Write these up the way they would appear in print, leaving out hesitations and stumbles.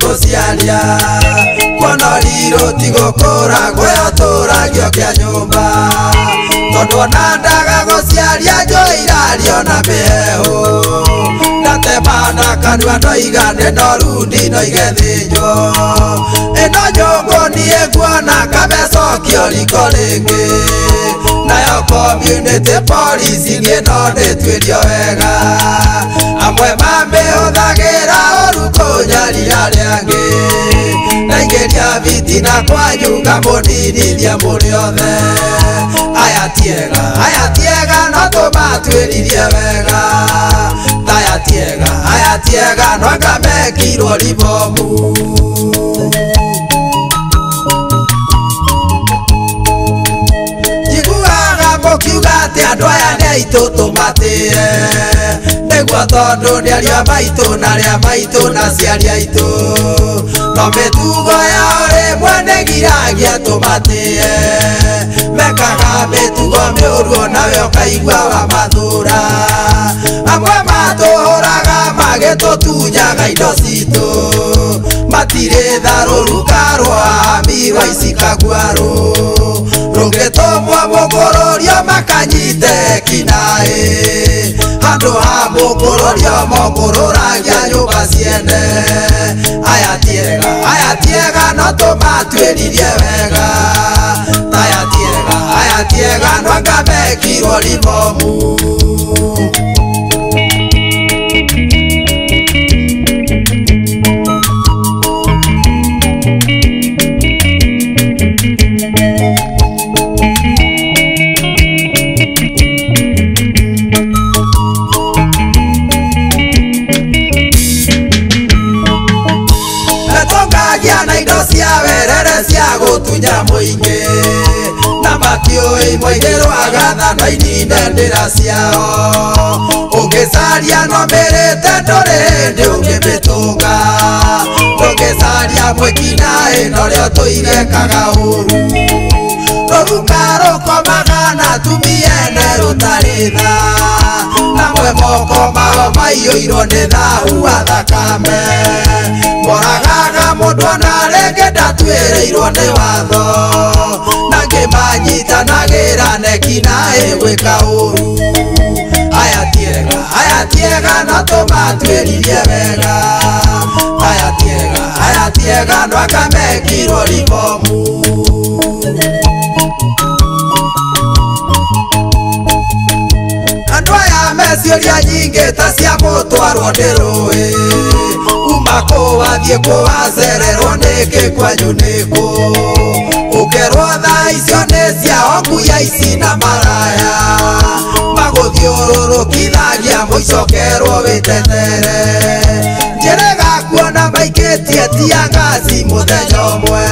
guciaria kono riro tigukura gwe turagio kia nyumba tondu ona ndaga guciaria njoirario na meho ndatemana kanua ndoigane no rundi no igethinjo ino nyungu nie nguona kabecokio riko ringi nayo community police nie no nitwirio wega amwe mamihuthagira uru kunyaria riangi na ingiria vitina kwanyu ngamunirithia muri othe aya tiega no tumatwiririe wega aya tiega no ngamekirwo ribomu mukiuga ati andu aya ni aitu tumatie niguo tondu ni aria maitu na aria maitu na ciari aitu no mitugo yao rimwe nigiragia tumatie mekaga mitugo miuru onawe ukaigua wamathura amwe matuhuraga magitutunyaga indo citu matire tharu karwa mirwa icikaguaru rungitumwa mugororio makanyite kinai handu ha mugororio mogororagia nyumba ciene aya tiega no tumatwiririe wega aya tiega no ngamekirwo ribomu gutunya muingi na makioi mwaigirwaga thano inine ndira ciao ungicaria no mirite nduri ndi ungimitunga ndungicaria mwikinae no rio tuirekaga uru ruruka rukomaga na tumiene rutaritha namwe moko mao maiyuirwo ni thau wa thakame moragaga mundu ona rĩngĩ ndatuĩrĩirwo nĩ watho na ngĩmanyitanagira neki naĩ gwĩka ũru aya tiega no tũmatuĩririe wega aya tiega no akamekirwo ribomu andu aya meciũria nyingĩ ta cia gũtwarwo nĩ rũĩ makuwathie kuwacererwo nĩkĩ kwanyu nĩkũ ũkerwo thaa icio nĩ ciao nguya ici na maraya magũthiũrũrũkithagia mũicokerwo wĩtetere njĩrĩga kuona maikĩtie tia ngaci mũthenya ũmwe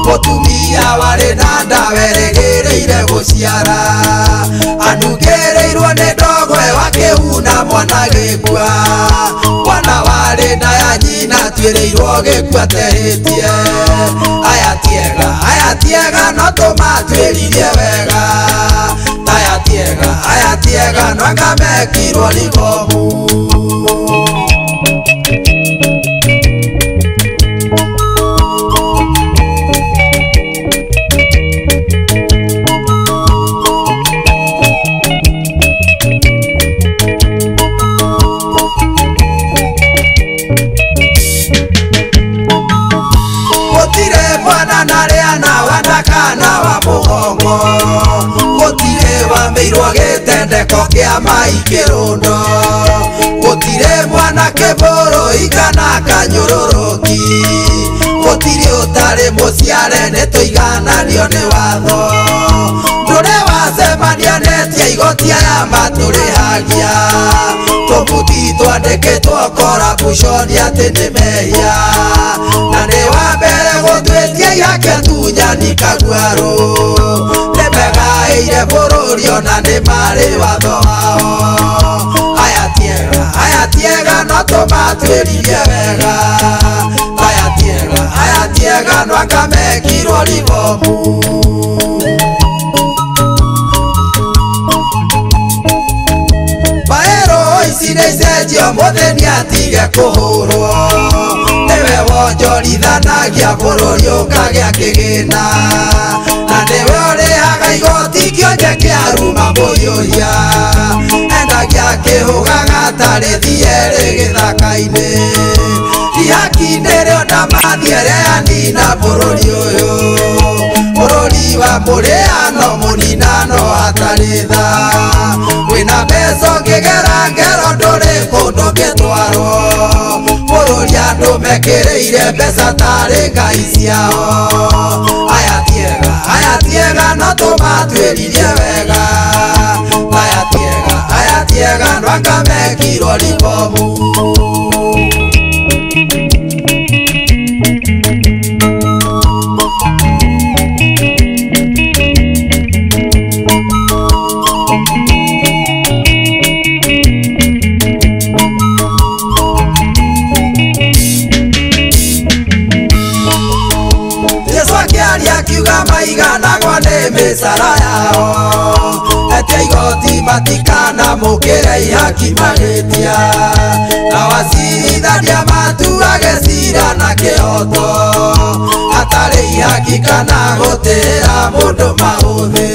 mũtumia warĩ na nda werĩgĩrĩire gũciara anungĩrĩirwo nĩ ndogwe wakĩhuna mwana gĩkua mwana warĩ nda ya nyina tuĩrĩirwo gĩkua tehĩtie aya tiega no tũmatuĩririe wega aya tiega no ngamekirwo ribomu kana wa mugongo gutire wambeirwo gitendeko kia maikirundo gutire mwana keboro ikana kanyururuki gutire utari muciare nituigananio ni watho ndure wacemania netia igotia ya maturihagia tumuti twandikitwo korabusoni ati ni mehia na ni wa mbere gutwitia yake tunyani kaguaru nimegaire bururi ona ni mari watho wao aya tiega no tumatwiririe wega aya tiega no akamekirwo ribomu ici nĩ icenjio mũthĩ nĩ atige kũhũrwo nĩ niwe wonjorithanagia bũrũri ũkagĩa kĩgĩna na niwe ũrĩhaga igoti kĩonje kĩaruma mũiyũria endagia kĩhũga gatarĩ thierĩ gĩthaka-inĩ ihaki-inĩ rĩona mathiereani na bũrũri ũyũ bũrũri wa mũrĩano mũninano hatarĩ tha wĩna mbeca ũngĩgera ngero ndũrĩ kũndũ ũngĩtwarwo bũrũri andũ mekĩrĩire mbeca tarĩ ngai ciao aya tiega no tũmatuĩririe wega aya tiega no anga mekirwo ribomu akiuga maiganagwo nĩ mĩcara yao etia igoti matikana mũkĩre ihaki magĩtia na wacirithania matuage cira na kĩhoto hatarĩ ihaki kana gũtĩĩra mũndũ maũthĩ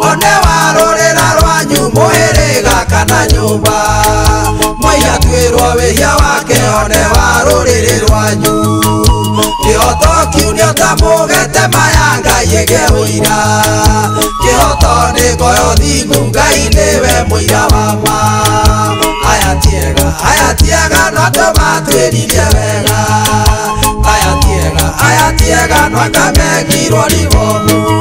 one warũrĩra rwanyu mũhĩrĩga kana nyũmba mwaiyatuĩrwo wĩhia wake one warũrĩrĩ rwanyu kĩhoto kiu nĩ ũtamũgete mayanga yĩgĩ ũira kĩhoto nĩ ngoyo thingu ngai nĩwe mũira wa ma aya tiega no tũmatuĩririe wega aya tiega no anga mekirwo ribomu